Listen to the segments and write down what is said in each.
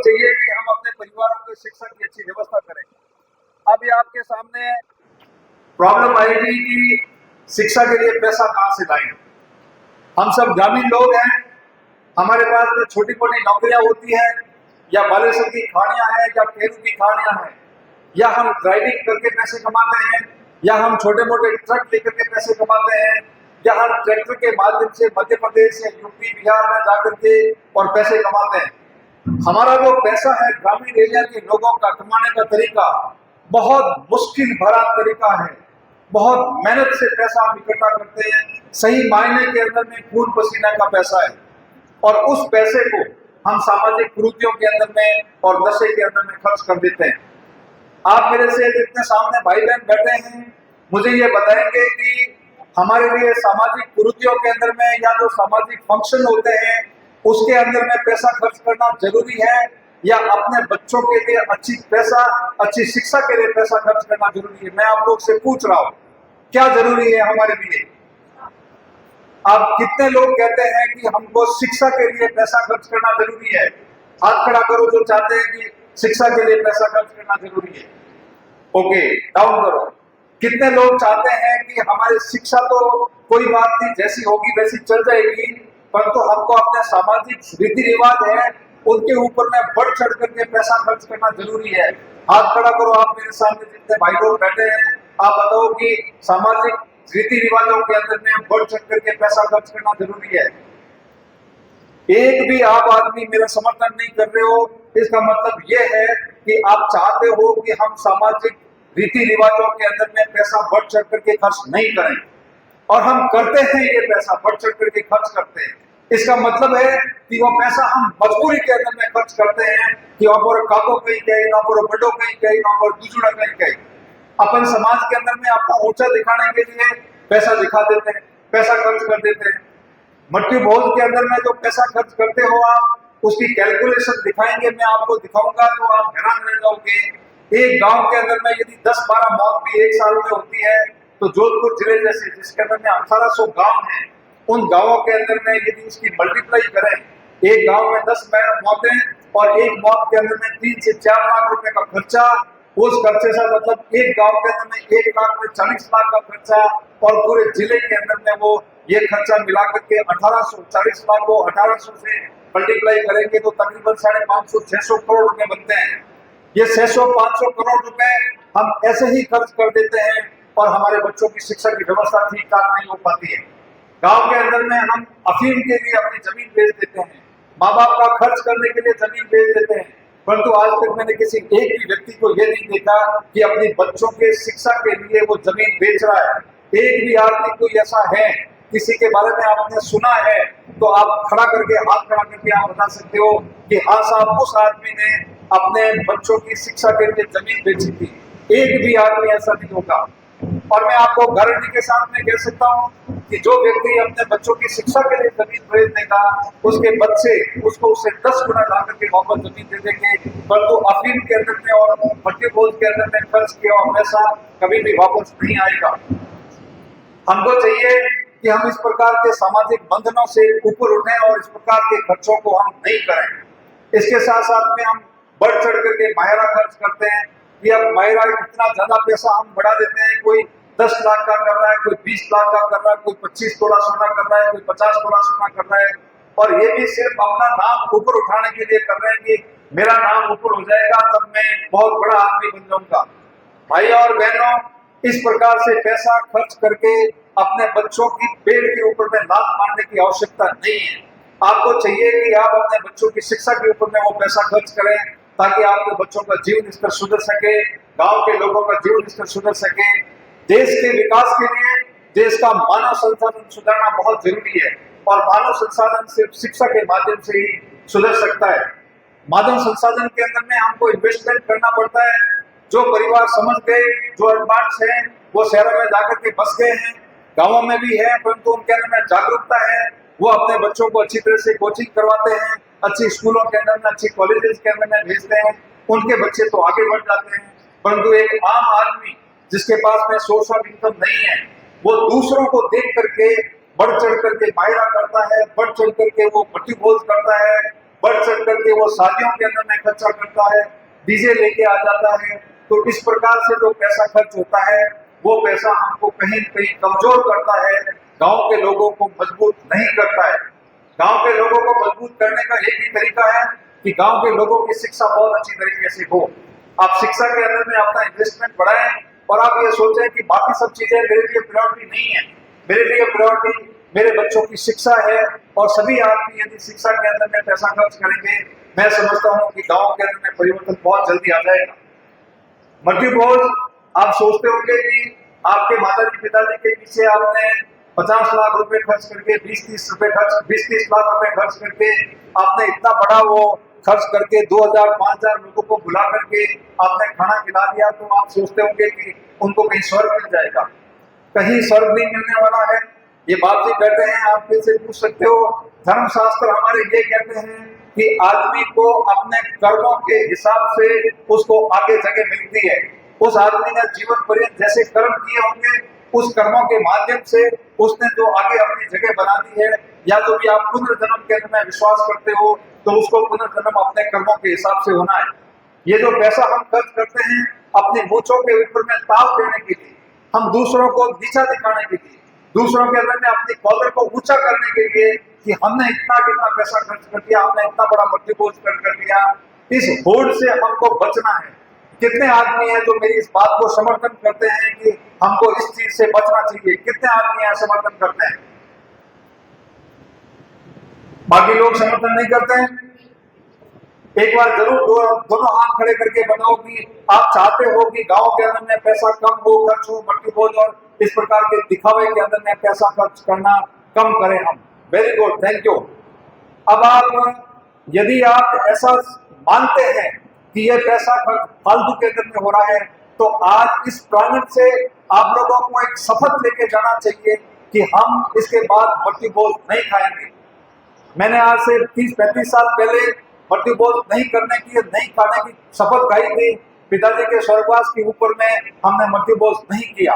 चाहिए कि हम अपने परिवारों की शिक्षा की अच्छी व्यवस्था करें। अभी आपके सामने प्रॉब्लम आएगी कि शिक्षा के लिए पैसा कहां से लाएं। हम सब ग्रामीण लोग हैं, हमारे पास में छोटी मोटी नौकरियां होती हैं, या बालेश्वर की खाड़ियां हैं, या केरू की खाड़ियां हैं, या हम ड्राइविंग करके पैसे कमाते हैं, या हम छोटे मोटे ट्रक लेकर के पैसे कमाते हैं, या हम ट्रैक्टर के माध्यम से मध्य प्रदेश या यूपी बिहार में जाकर के और पैसे कमाते हैं। हमारा जो पैसा है ग्रामीण एरिया के लोगों का कमाने का तरीका बहुत मुश्किल भरा तरीका है। बहुत मेहनत से पैसा हम इकट्ठा करते हैं, सही मायने के अंदर में खून पसीना का पैसा है, और उस पैसे को हम सामाजिक कुरीतियों के अंदर में और नशे के अंदर में खर्च कर देते हैं। आप मेरे से जितने सामने भाई बहन बैठे हैं, मुझे ये बताएंगे कि हमारे लिए सामाजिक कुरीतियों के अंदर में या जो सामाजिक फंक्शन होते हैं उसके अंदर में पैसा खर्च करना जरूरी है, या अपने बच्चों के लिए अच्छी शिक्षा के लिए पैसा खर्च करना जरूरी है। मैं आप लोग से पूछ रहा हूं, क्या जरूरी है हमारे लिए? आप कितने लोग कहते हैं कि हमको शिक्षा के लिए पैसा खर्च करना जरूरी है? हाथ खड़ा करो जो चाहते हैं कि शिक्षा के लिए पैसा खर्च करना जरूरी है। ओके, डाउन करो। कितने लोग चाहते हैं कि हमारी शिक्षा तो कोई बात नहीं, जैसी होगी वैसी चल जाएगी, परंतु हमको अपने सामाजिक रीति रिवाज है उनके ऊपर में बढ़ चढ़ करके पैसा खर्च करना जरूरी है। हाथ खड़ा करो आप मेरे सामने जितने भाई लोग बैठे हैं, आप बताओ कि सामाजिक रीति रिवाजों के अंदर में बढ़ चढ़ करके पैसा खर्च करना जरूरी है? एक भी आप आदमी मेरा समर्थन नहीं कर रहे हो, इसका मतलब यह है कि आप चाहते हो कि हम सामाजिक रीति रिवाजों के अंदर में पैसा बढ़ चढ़ करके खर्च नहीं करें, और हम करते हैं ये पैसा बढ़ चढ़ करके खर्च करते हैं। इसका मतलब है कि वो पैसा हम मजबूरी के अंदर में खर्च करते हैं कि वहां पर काको कहीं गए, वहां पर बड़ो कहीं गए, वहां पर दूसरा कहीं गए। अपन समाज के अंदर में आपको ऊंचा दिखाने के लिए पैसा दिखा देते हैं, पैसा खर्च कर देते हैं। मट्टी भोज के अंदर में जो पैसा खर्च करते हो आप, उसकी कैलकुलेशन दिखाएंगे, मैं आपको दिखाऊंगा तो आप हैरान रह जाओगे। एक गांव के अंदर में यदि 10-12 मौत भी एक साल में होती है, तो जोधपुर जिले जैसे जिसके अंदर में 1800 गांव हैं, उन गांवों के अंदर में यदि उसकी मल्टीप्लाई करें, एक गांव में 10 मौतें और एक मौत के अंदर में 3 से 4 लाख रुपए का खर्चा, उस खर्चे से मतलब एक गांव के अंदर में 1,40,00,000 का खर्चा, और पूरे जिले के अंदर में वो ये खर्चा मिला करके 1840 लाख को 1800 से मल्टीप्लाई करेंगे तो तकरीबन 550-600 करोड़ रुपए बनते हैं। ये 600-500 करोड़ रुपए हम ऐसे ही खर्च कर देते हैं, और हमारे बच्चों की शिक्षा की व्यवस्था ठीक ठाक नहीं हो पाती है। गांव के अंदर में हम अफीम के लिए अपनी जमीन बेच देते हैं, माँ बाप का खर्च करने के लिए जमीन बेच देते हैं, परंतु आज तक मैंने किसी एक भी व्यक्ति को यह नहीं देखा कि अपने बच्चों के शिक्षा के लिए वो जमीन बेच रहा है। एक भी आदमी कोई ऐसा है, किसी के बारे में आपने सुना है तो आप खड़ा करके हाथ खड़ा करके आप बता सकते हो कि हाँ साहब, उस आदमी ने अपने बच्चों की शिक्षा के लिए जमीन बेची थी? एक भी आदमी ऐसा नहीं होगा। और मैं आपको गारंटी के साथ में कह सकता हूँ कि जो व्यक्ति अपने बच्चों की शिक्षा के लिए जमीन बेच देगा, उसके बच्चे उसको उससे 10 गुना ला करके वापस जमीन दे देंगे, परंतु अफीम के अंदर में और मट्टी भोज के अंदर में खर्च किया हुआ पैसा कभी भी वापस नहीं आएगा। हमको चाहिए कि हम इस प्रकार के सामाजिक बंधनों से ऊपर उठें और इस प्रकार के खर्चों को हम नहीं करें। इसके साथ साथ में हम बढ़ चढ़ करके मायरा खर्च करते हैं कि अब मायरा इतना ज्यादा पैसा हम बढ़ा देते हैं, कोई 10 लाख का कर रहा है, कोई 20 लाख का कर रहा है, कोई 25 तोला सोना कर रहा है, कोई 50 तोला सोना कर रहा है, और ये भी सिर्फ अपना नाम ऊपर उठाने के लिए कर रहे हैं कि मेरा नाम ऊपर हो जाएगा तब मैं बहुत बड़ा आदमी बन जाऊंगा। भाई और बहनों, इस प्रकार से पैसा खर्च करके अपने बच्चों की पेट के ऊपर में लात मारने की आवश्यकता नहीं है। आपको चाहिए कि आप अपने बच्चों की शिक्षा के ऊपर में वो पैसा खर्च करें, ताकि आपके बच्चों का जीवन स्तर सुधर सके, गांव के लोगों का जीवन स्तर सुधर सके। देश के विकास के लिए देश का मानव संसाधन सुधारना बहुत जरूरी है, और मानव संसाधन सिर्फ शिक्षा के माध्यम से ही सुधर सकता है। मानव संसाधन के अंदर में हमको इन्वेस्टमेंट करना पड़ता है। जो परिवार समझ गए, जो एडवांस है, वो शहरों में जाकर के बस गए हैं, गांवों में भी है, परंतु उनके अंदर में जागरूकता है, वो अपने बच्चों को अच्छी तरह से कोचिंग करवाते हैं, अच्छी स्कूलों के अंदर में, अच्छी कॉलेजेस के अंदर में भेजते हैं, उनके बच्चे तो आगे बढ़ जाते हैं। परंतु एक आम आदमी जिसके पास में सोर्स ऑफ इनकम नहीं है, वो दूसरों को देख करके बढ़ चढ़ करके मायरा करता है, बढ़ चढ़ करके वो मट्टी भोज करता है, बढ़ चढ़ करके वो शादियों के अंदर में खर्चा करता है, डीजे लेके आ जाता है। तो इस प्रकार से जो पैसा खर्च होता है वो पैसा हमको कहीं न कहीं कमजोर करता है, गांव के लोगों को मजबूत नहीं करता है। गांव के लोगों को मजबूत करने का एक ही तरीका है कि गांव के लोगों की शिक्षा बहुत अच्छी तरीके से हो। आप शिक्षा के अंदर में अपना इन्वेस्टमेंट बढ़ाएं और आप ये सोचें कि बाकी सब चीजें मेरे लिए प्रायोरिटी नहीं है, मेरे लिए प्रायोरिटी मेरे बच्चों की शिक्षा है। और सभी आदमी यदि शिक्षा के अंदर में पैसा खर्च करेंगे, मैं समझता हूँ कि गांव के अंदर में परिवर्तन बहुत जल्दी आ जाएगा। मल्टी बोल, आप सोचते होंगे कि आपके माताजी पिताजी के पीछे आपने 50 लाख रुपए खर्च करके 20-30 लाख रुपए खर्च करके आपने इतना बड़ा वो खर्च करके 2000-5000 लोगों को बुला करके आपने खाना खिला दिया, तो आप सोचते होंगे कि उनको कहीं स्वर्ग मिल जाएगा। कहीं स्वर्ग नहीं मिलने वाला है। ये बात जी कहते हैं, आप से पूछ सकते हो, धर्मशास्त्र हमारे ये कहते हैं कि आदमी को अपने कर्मों के हिसाब से उसको आगे जगह मिलती है। उस आदमी ने जीवन पर्यंत जैसे कर्म किए होंगे, उस कर्मों के माध्यम से उसने जो आगे अपनी जगह बना दी है, या जो भी आप पुनर्जन्म के अंदर में विश्वास करते हो, तो उसको पुनर्जन्म अपने कर्मों के हिसाब से होना है। ये जो पैसा हम खर्च करते हैं अपने मूंछों के ऊपर में ताव देने के लिए, हम दूसरों को नीचा दिखाने के लिए, दूसरों के अंदर में अपनी कॉलर को ऊंचा करने के लिए कि हमने इतना कितना पैसा खर्च कर दिया, हमने इतना बड़ा मल्टीपोज कर दिया, इस होड़ से हमको बचना है। कितने आदमी हैं जो मेरी इस बात को समर्थन करते हैं कि हमको इस चीज से बचना चाहिए? कितने आदमी हैं समर्थन करते हैं? बाकी लोग समर्थन नहीं करते हैं। एक बार जरूर दोनों हाथ खड़े करके बताओ कि आप चाहते हो कि गांव के अंदर में पैसा कम हो, खर्च हो, मल्टीपोज और इस प्रकार के दिखावे के अंदर में पैसा खर्च करना कम करें हम। Very good, thank you. अब आप यदि आप ऐसा मानते हैं कि ये पैसा फालतू के अंदर में हो रहा है, तो आज इस प्रांगण से आप लोगों को एक शपथ लेके जाना चाहिए कि हम इसके बाद मल्टीपोज नहीं खाएंगे। मैंने आज से 30-35 साल पहले मल्टीपोज नहीं करने की, नहीं खाने की शपथ खाई थी। पिताजी के स्वर्गवास के ऊपर में हमने मल्टीपोज नहीं किया।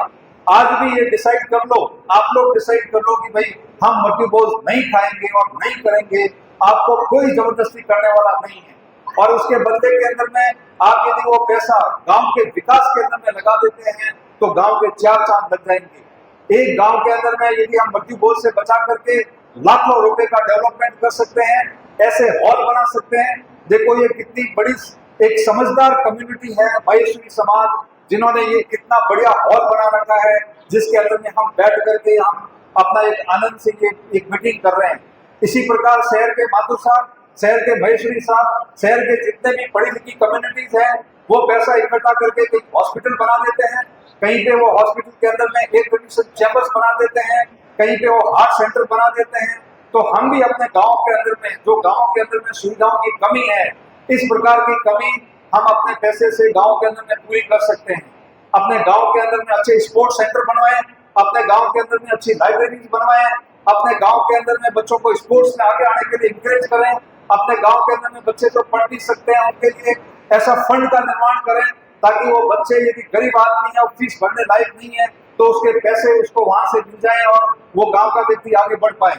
आज भी ये डिसाइड कर लो, आप लोग डिसाइड कर लो कि भाई हम मल्टीपोज नहीं खाएंगे और नहीं करेंगे। आपको कोई जबरदस्ती करने वाला नहीं है। और उसके बदले के अंदर में आप यदि वो पैसा गांव के विकास के अंदर में लगा देते हैं, तो गांव के 4 चांद लग जाएंगे। एक गांव के अंदर में यदि हम मल्टीपोज से बचा करके लाखों रुपए का डेवलपमेंट कर सकते हैं, ऐसे हॉल बना सकते हैं। देखो ये कितनी बड़ी एक समझदार कम्युनिटी है महेश्वरी समाज, जिन्होंने ये कितना बढ़िया हॉल बना रखा है, जिसके अंदर में हम बैठ करके हम अपना एक आनंद से ये एक मीटिंग कर रहे हैं। इसी प्रकार शहर के माथुर साहब, शहर के महेश्वरी साहब, शहर के जितने भी पढ़ी लिखी कम्युनिटीज हैं, वो पैसा इकट्ठा करके कहीं हॉस्पिटल बना देते हैं, कहीं पे वो हॉस्पिटल के अंदर में एयर कंडीशन चैम्बर्स बना देते हैं, कहीं पे वो हार्ट सेंटर बना देते हैं। तो हम भी अपने गांव के अंदर में, जो गांव के अंदर में सुविधाओं की कमी है, इस प्रकार की कमी हम अपने पैसे से गांव के अंदर में पूरी कर सकते हैं। अपने गांव के अंदर में अच्छे स्पोर्ट्स सेंटर बनवाएं, अपने गांव के अंदर में अच्छी लाइब्रेरीज बनवाएं, अपने गांव के अंदर में बच्चों को स्पोर्ट्स में आगे आने के लिए इंकरेज करें, अपने गांव के अंदर में बच्चे जो पढ़ नहीं सकते हैं उनके लिए ऐसा फंड का निर्माण करें, ताकि वो बच्चे यदि गरीब आदमी है और फीस भरने लायक नहीं है, तो उसके पैसे उसको वहां से मिल जाए और वो गांव का व्यक्ति आगे बढ़ पाए।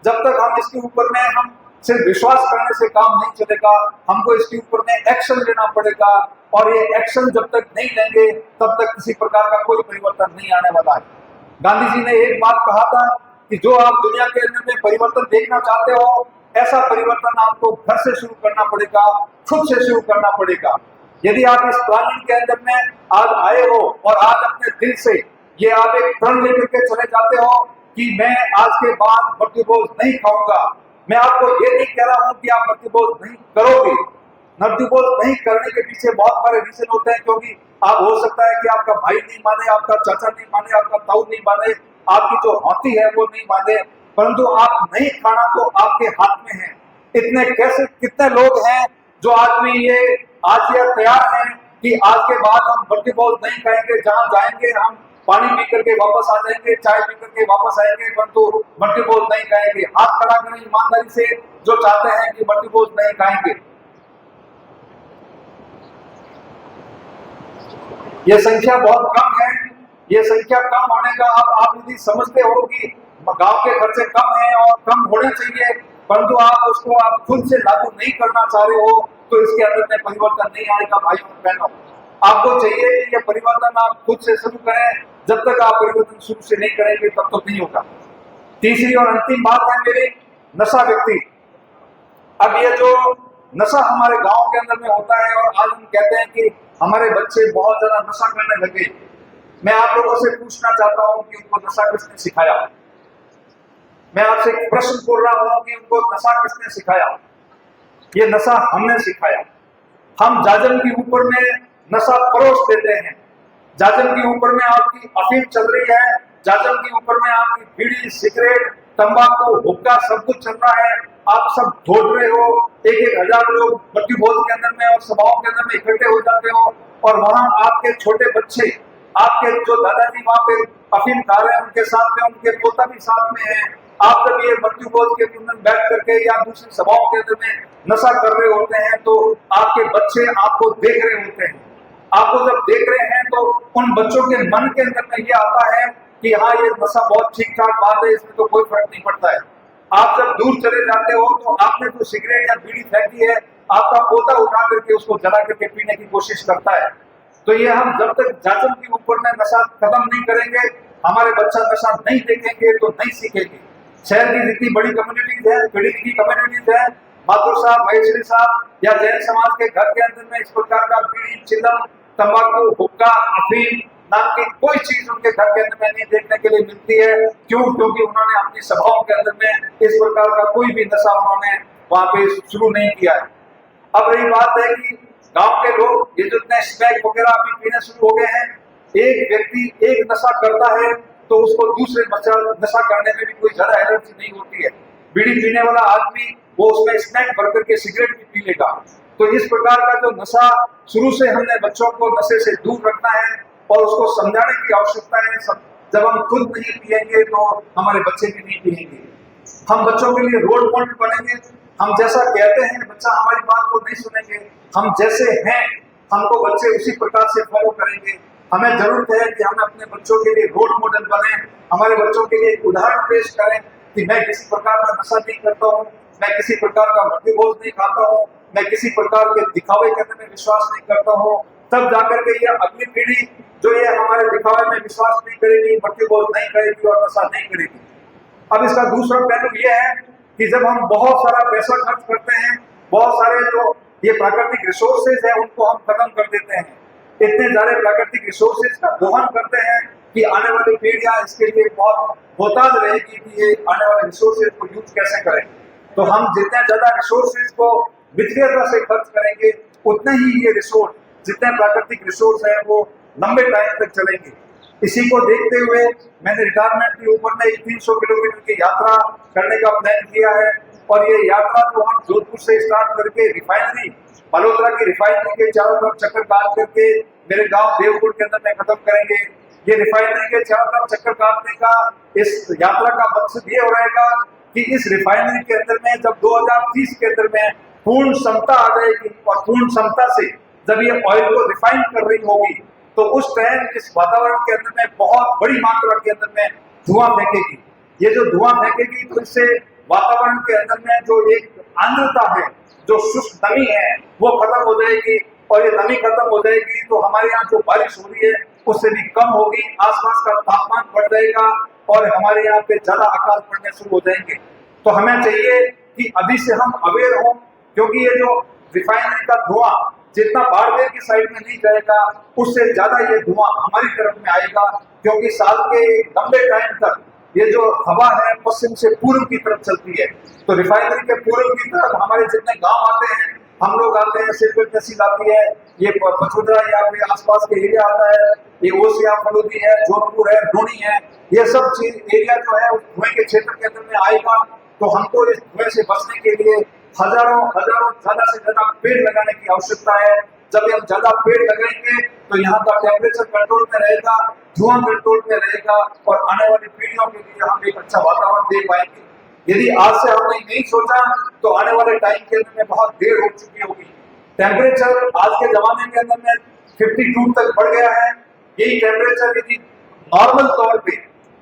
जब तक हम इसके ऊपर में हम सिर्फ विश्वास करने से काम नहीं चलेगा, हमको इसके ऊपर में एक्शन लेना पड़ेगा। और ये एक्शन जब तक नहीं लेंगे, तब तक किसी प्रकार का कोई परिवर्तन नहीं आने वाला है। गांधी जी ने एक बात कहा था कि जो आप दुनिया के अंदर में परिवर्तन देखना चाहते हो, ऐसा परिवर्तन आपको घर से शुरू करना पड़ेगा, खुद से शुरू करना पड़ेगा। यदि आप इस प्लानिंग के अंदर में आज आए हो और आज अपने दिल से ये आप एक प्रण लेकर के चले जाते हो कि मैं आज के बाद मल्टीपोज नहीं खाऊंगा, मैं आपको ये नहीं कह रहा हूं कि आप मल्टीपोज नहीं करोगे। मल्टीपोज नहीं करने के पीछे बहुत सारे रीजन होते हैं, क्योंकि आप हो सकता है कि आपका भाई नहीं माने, आपका चाचा नहीं माने, आपका ताऊ नहीं माने, आपकी जो होती है वो नहीं माने, परंतु आप नहीं खाना तो आपके हाथ में है। इतने कैसे कितने लोग हैं जो आदमी ये आज यह तैयार हैं कि आज के बाद हम मल्टीपोज नहीं खाएंगे, जहां जाएंगे हम पानी पी करके वापस आ जाएंगे, चाय पी करके वापस आएंगे, परंतु मल्टीपोज नहीं खाएंगे। हाथ खड़ा करें ईमानदारी से जो चाहते हैं कि मल्टीपोज नहीं खाएंगे। ये संख्या बहुत कम है। ये संख्या कम होने का आप यदि समझते हो कि गांव के खर्चे कम हैं और कम होने चाहिए, परंतु आप उसको आप खुद से लागू नहीं करना चाह रहे हो तो इसके अंदर में परिवर्तन नहीं आएगा। भाई और बहनों, आपको चाहिए कि ये परिवर्तन आप खुद से शुरू करें। जब तक आप परिवर्तन शुरू से नहीं करेंगे तब तक नहीं होगा। तीसरी और अंतिम बात है मेरी, नशा व्यक्ति। अब ये जो नशा हमारे गांव के अंदर में होता है और आज हम कहते हैं कि हमारे बच्चे बहुत ज्यादा नशा करने लगे। मैं आप लोगों से पूछना चाहता हूं कि उनको नशा किसने सिखाया? मैं आपसे एक प्रश्न बोल रहा हूं कि उनको नशा किसने सिखाया? ये नशा हमने सिखाया। हम जाजम के ऊपर में नशा परोस देते हैं। जाजम के ऊपर में आपकी अफीम चल रही है, जाजम के ऊपर में आपकी बीड़ी, सिगरेट, तंबाकू, हुक्का सब कुछ चल रहा है। आप सब ढोल रहे हो, एक एक हजार लोग मट्टी भोज के अंदर में और सभाओं के अंदर में इकट्ठे हो जाते हो और वहां आपके छोटे बच्चे, आपके जो दादाजी वहां पे अफीम खा रहे हैं, उनके साथ में उनके पोता भी साथ में है। आप जब ये मट्टी भोज के अंदर बैठ करके या दूसरी सभाओं के अंदर में नशा कर रहे होते हैं तो आपके बच्चे आपको देख रहे होते हैं। आपको जब देख रहे हैं तो उन बच्चों के मन के अंदर में ये आता है कि हाँ, ये नशा बहुत ठीक ठाक बात है, इसमें तो कोई फर्क नहीं पड़ता है। आप जब दूर चले जाते हो तो आपने जो सिगरेट या बीड़ी फेंकी है, आपका पोता उठा करके उसको जला करके पीने की कोशिश करता है। तो ये हम जब तक जाजम के ऊपर में नशा खत्म नहीं करेंगे, हमारे बच्चा नशा नहीं देखेंगे तो नहीं सीखेंगे। शहर की जितनी बड़ी कम्युनिटीज है, पीढ़ी की कम्युनिटीज है, माथुर साहब, महेश्वरी साहब या जैन समाज के घर के अंदर में इस प्रकार का बीड़ी, चिलम, तंबाकू, हुक्का, अफीम नाम की कोई चीज उनके घर के अंदर में नहीं देखने के लिए मिलती है। क्यों? क्योंकि उन्होंने अपनी सभाओं के अंदर में इस प्रकार का कोई भी नशा उन्होंने वहां पे शुरू नहीं किया है। अब रही बात है कि गांव के लोग ये जो इतने स्मैक वगैरह अभी पीने शुरू हो गए हैं, एक व्यक्ति एक नशा करता है तो उसको दूसरे नशा करने में भी कोई ज्यादा एलर्जी नहीं होती है। बीड़ी पीने वाला आदमी वो उसमें स्मैक भर करके सिगरेट भी पी लेगा। तो इस प्रकार का जो नशा शुरू से हमने बच्चों को नशे से दूर रखना है और उसको समझाने की आवश्यकता है। जब हम खुद नहीं पिएंगे तो हमारे बच्चे भी नहीं पिएंगे। हम बच्चों के लिए रोल मॉडल बनेंगे। हम जैसा कहते हैं बच्चा हमारी बात को नहीं सुनेंगे। हम जैसे हैं हमको बच्चे उसी प्रकार से फॉलो करेंगे। हमें जरूरत है कि हम अपने बच्चों के लिए रोल मॉडल बने, हमारे बच्चों के लिए एक उदाहरण पेश करें कि मैं किसी प्रकार का नशा नहीं करता हूँ, मैं किसी प्रकार का मट्टी भोज नहीं खाता हूँ, मैं किसी प्रकार के दिखावे करने में विश्वास नहीं करता हूँ। तब जाकर के ये अगली पीढ़ी जो ये हमारे दिखावे में विश्वास नहीं करेगी, मट्टी भोज नहीं करेगी और नशा नहीं करेगी। अब इसका दूसरा पहलू ये है कि जब हम बहुत सारा पैसा खर्च करते हैं, बहुत सारे जो ये प्राकृतिक रिसोर्सेज है उनको हम खत्म कर देते हैं, इतने सारे प्राकृतिक रिसोर्सेज का दोहन करते हैं कि आने वाली पीढ़ियां इसके लिए बहुत मोहताज रहेगी कि ये आने वाले रिसोर्सेज को यूज कैसे करें। तो हम जितने ज्यादा रिसोर्सेज को वित्तीयता से खर्च करेंगे उतने ही ये रिसोर्स, जितने प्राकृतिक रिसोर्स है वो लंबे टाइम तक चलेंगे। इसी को देखते हुए मैंने रिटायरमेंट के ऊपर में 300 किलोमीटर की यात्रा करने का प्लान किया है और ये यात्रा तो हम जोधपुर से स्टार्ट करके रिफाइनरी, मल्होत्रा की रिफाइनरी के चारों तरफ चक्कर काट करके मेरे गांव देवपुर के अंदर में खत्म करेंगे। ये रिफाइनरी के चारों तरफ चक्कर काटने का इस यात्रा का मकसद ये हो रहेगा कि इस रिफाइनरी के अंदर में जब 2030 के अंदर में पूर्ण क्षमता आ जाएगी और पूर्ण क्षमता से जब ये ऑयल को रिफाइन कर रही होगी तो उस टाइम इस वातावरण के अंदर में बहुत बड़ी मात्रा के अंदर में धुआं फेंकेगी। ये जो धुआं फेंकेगी तो इससे वातावरण के अंदर में जो एक आर्द्रता है, जो शुष्क नमी है वो खत्म हो जाएगी और ये नमी खत्म हो जाएगी तो हमारे यहाँ जो बारिश हो रही है उससे भी कम होगी, आसपास का तापमान बढ़ जाएगा और हमारे यहाँ पे ज्यादा अकाल पड़ने शुरू हो जाएंगे। तो हमें चाहिए कि अभी से हम अवेयर हों, क्योंकि ये जो रिफाइनरी का धुआं जितना बाड़मेर की साइड में नहीं जाएगा उससे ज्यादा ये धुआं हमारी तरफ में आएगा, क्योंकि साल के लंबे टाइम तक ये जो हवा है पश्चिम से पूर्व की तरफ चलती है। तो रिफाइनरी के पूर्व की तरफ हमारे जितने गांव आते हैं, हम लोग आते हैं, सिरपुर तहसील आती है, ये पचुदरा या फिर आसपास के एरिया आता है, ये ओसिया, फलोदी है, जोधपुर है, ढोनी है, ये सब चीज एरिया जो है धुएं के क्षेत्र के अंदर में आएगा। तो हमको इस धुएं से बचने के लिए हजारों ज्यादा से ज्यादा पेड़ लगाने की आवश्यकता है। जब हम ज्यादा पेड़ लगाएंगे तो यहाँ का टेम्परेचर कंट्रोल में रहेगा, धुआं कंट्रोल में रहेगा और आने वाली पीढ़ियों के लिए हम एक अच्छा वातावरण दे पाएंगे। यदि आज से हमने नहीं सोचा तो आने वाले टाइम के अंदर में बहुत देर हो चुकी होगी। टेम्परेचर आज के जमाने के अंदर में 52 तक बढ़ गया है। यही टेम्परेचर यदि नॉर्मल तौर पे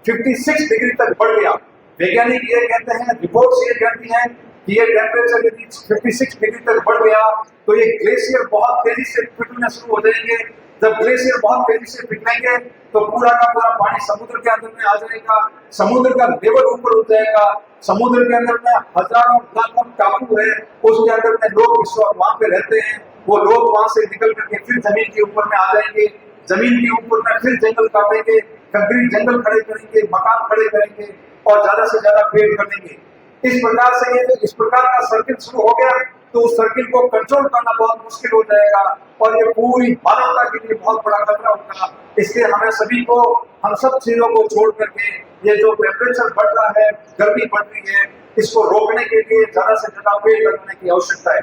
56 डिग्री तक बढ़ गया, वैज्ञानिक ये कहते हैं, रिपोर्ट्स ये कहती हैं कि ये टेम्परेचर यदि 56 डिग्री तक बढ़ गया तो ये ग्लेशियर बहुत तेजी से पिघलना शुरू हो जाएंगे। जब ग्लेशियर बहुत तेजी से पिघलेंगे तो पूरा का पूरा पानी समुद्र के अंदर में आ जाएगा, समुद्र का लेवल ऊपर उठ जाएगा। समुद्र के अंदर में हजारों लाखों टापू है, उसके अंदर में लोग इस वक्त वहां पे रहते हैं। वो लोग वहां से निकल करके फिर जमीन के ऊपर में आ जाएंगे, जमीन के ऊपर में फिर जंगल काटेंगे, कंक्रीट जंगल खड़े करेंगे, मकान खड़े करेंगे और ज्यादा से ज्यादा पेड़ कटेंगे। इस प्रकार से ये इस प्रकार का सर्किल शुरू हो गया तो उस सर्किल को कंट्रोल करना बहुत मुश्किल हो जाएगा और ये पूरी मानवता के लिए बहुत बड़ा खतरा होगा। इसलिए हमें सभी को हम सब चीजों को छोड़ करके ये जो टेम्परेचर बढ़ रहा है, गर्मी बढ़ रही है, इसको रोकने के लिए ज्यादा से ज्यादा पेड़ लगाने की आवश्यकता है।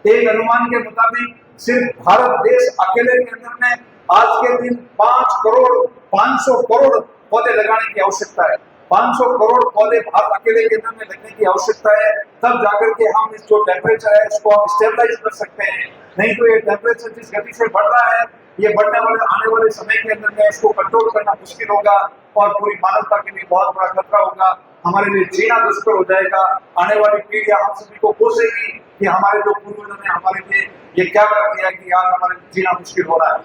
एक अनुमान के मुताबिक सिर्फ भारत देश अकेले के अंदर में आज के दिन 500 करोड़ पौधे लगाने की आवश्यकता है। 500 करोड़ पौधे भारत अकेले के अंदर में लगने की आवश्यकता है, तब जाकर के हम इस जो टेम्परेचर है इसको हम स्टेबलाइज कर सकते हैं। नहीं तो ये टेम्परेचर जिस गति से बढ़ रहा है, ये बढ़ने वाले आने वाले समय के अंदर में इसको कंट्रोल करना मुश्किल होगा और पूरी मानवता के लिए बहुत बड़ा खतरा होगा। हमारे लिए जीना दुष्कर हो जाएगा। आने वाली पीढ़ियां हम सभी को पूछेगी कि हमारे जो पूर्वजों ने हमारे लिए ये क्या कर दिया कि आज हमारे जीना मुश्किल हो रहा है।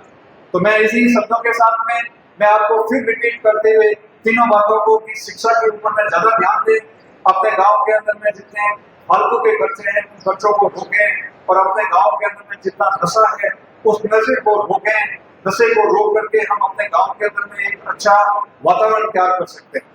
तो मैं इसी शब्दों के साथ में मैं आपको फिर रिपीट करते हुए तीनों बातों को कि शिक्षा के ऊपर में ज्यादा ध्यान दें, अपने गांव के अंदर में जितने फालतू के बच्चे हैं उन बच्चों को रोकें और अपने गांव के अंदर में जितना नशा है उस नशे को रोकें। नशे को रोक करके हम अपने गांव के अंदर में एक अच्छा वातावरण तैयार कर सकते हैं।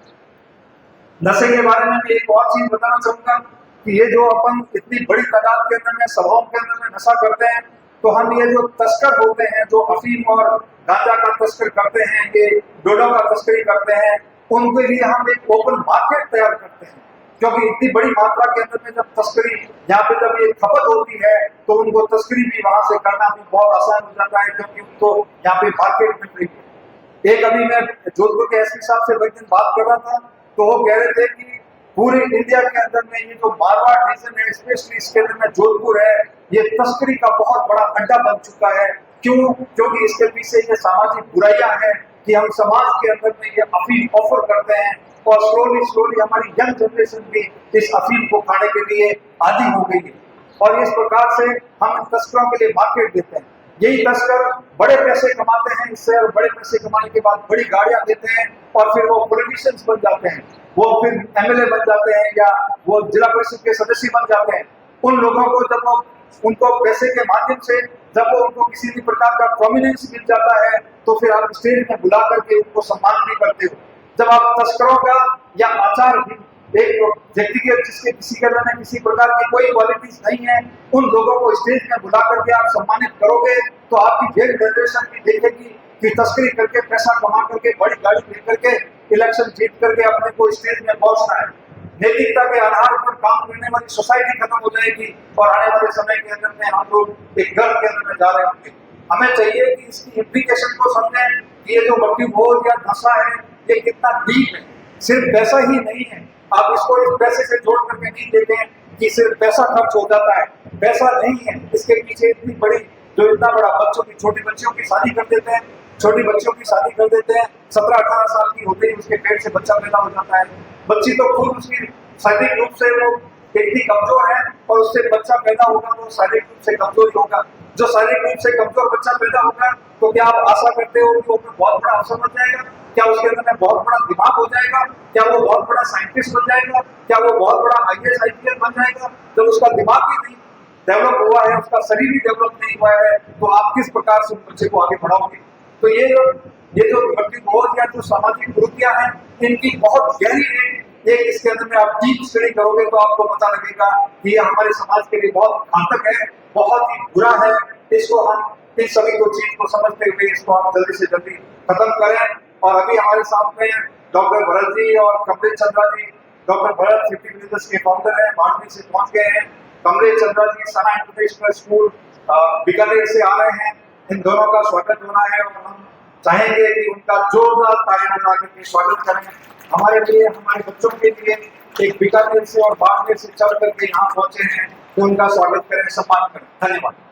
नशे के बारे में भी एक और चीज बताना चाहूंगा कि ये जो अपन इतनी बड़ी तादाद के अंदर में सभाओं के अंदर में नशा करते हैं, तो हम ये जो तस्कर होते हैं जो अफीम और गांजा का तस्कर करते हैं, ये डोडा का तस्करी करते हैं, उनके लिए हम एक ओपन मार्केट तैयार करते हैं। क्योंकि इतनी बड़ी मात्रा के अंदर में जब तस्करी यहाँ पे जब ये खपत होती है तो उनको तस्करी भी वहां से करना भी बहुत आसान हो जाता है, क्योंकि उनको यहाँ पे मार्केट मिल रही है। एक अभी मैं जोधपुर के एसपी साहब से एक दिन बात कर रहा था तो वो कह रहे थे कि पूरे इंडिया के अंदर में ये जो मारवाड़ रीजन है, स्पेशली इसके अंदर में जोधपुर है, ये तस्करी का बहुत बड़ा अड्डा बन चुका है। क्यों? क्योंकि इसके पीछे ये सामाजिक बुराइयां हैं कि हम समाज के अंदर में ये अफीम ऑफर करते हैं और स्लोली हमारी यंग जनरेशन भी इस अफीम को खाने के लिए आदी हो गई है और इस प्रकार से हम इन तस्करों के लिए मार्केट देते हैं। यही तस्कर बड़े पैसे कमाते हैं इससे और बड़े पैसे कमाने के बाद बड़ी गाड़ियां देते हैं और फिर वो पॉलिटिशियंस बन जाते हैं, वो फिर एमएलए बन जाते हैं या वो जिला परिषद के सदस्य बन जाते हैं। उन लोगों को जब वो उनको पैसे के माध्यम से जब वो उनको किसी भी प्रकार का प्रोमिनेंस मिल जाता है तो फिर आप स्टेज में बुला करके उनको सम्मान भी करते हो। जब आप तस्करों का या आचार एक व्यक्ति के जिसके किसी के अंदर में किसी प्रकार की कोई क्वालिटीज नहीं है, उन लोगों को स्टेज में बुला करके आप सम्मानित करोगे तो आपकी यंग जनरेशन भी देखेगी कि तस्करी करके पैसा कमा करके बड़ी गाड़ी ले करके इलेक्शन जीत करके अपने को स्टेज में पहुंचना है। नैतिकता के आधार पर काम करने वाली सोसाइटी खत्म हो जाएगी और आने वाले समय के अंदर में हम लोग एक गर्व के अंदर में जा रहे होंगे। हमें चाहिए कि इसकी इम्प्लीकेशन को समझें कि ये जो मृत्यु भोज या नशा है ये कितना डीप है। सिर्फ पैसा ही नहीं है, आप इसको इस पैसे से जोड़ करके नहीं देते हैं कि सिर्फ पैसा खर्च हो जाता है, पैसा नहीं है, इसके पीछे इतनी बड़ी जो इतना बड़ा बच्चों की छोटी बच्चियों की शादी कर देते हैं, छोटी बच्चियों की शादी कर देते हैं, 17-18 साल की होते ही उसके पेट से बच्चा पैदा हो जाता है। बच्ची तो खुद उसकी शारीरिक रूप से वो इतनी कमजोर है और उससे बच्चा पैदा होगा तो शारीरिक रूप से कमजोर ही होगा। जो शारीरिक रूप से कमजोर बच्चा पैदा होगा तो क्या आप आशा करते हो कि वो बहुत बड़ा अफसर बन जाएगा? क्या उसके अंदर में बहुत बड़ा दिमाग हो जाएगा? क्या वो बहुत बड़ा साइंटिस्ट बन जाएगा? क्या वो बहुत बड़ा IAS IPS बन जाएगा? जब उसका दिमाग ही नहीं डेवलप हुआ है, उसका शरीर ही डेवलप नहीं हुआ है, तो आप किस प्रकार से उस बच्चे को आगे बढ़ाओगे? तो ये जो मृत्यु भोज या जो सामाजिक कुरीतियां हैं, इनकी बहुत गहरी है। एक इसके अंदर में आप डीप स्टडी करोगे तो आपको पता लगेगा कि ये हमारे समाज के लिए बहुत घातक है, बहुत ही बुरा है। इसको हम इस सभी को चीज को समझते हुए इसको हम जल्दी से जल्दी खत्म करें। और अभी हमारे साथ में डॉक्टर भरत जी और कमलेश चंद्रा जी, डॉक्टर भरत 50 विलेजेस के फाउंडर हैं, बाड़मेर से पहुंच गए हैं। कमलेश चंद्रा जी सना इंटरनेशनल स्कूल बीकानेर से आ रहे हैं। इन दोनों का स्वागत होना है और हम चाहेंगे कि उनका जोरदार तालियां बजा करके स्वागत करें। हमारे लिए, हमारे बच्चों के लिए एक बीकानेर से और बाड़मेर से चल करके यहाँ पहुंचे हैं, तो उनका स्वागत करें, सम्मान करें। धन्यवाद।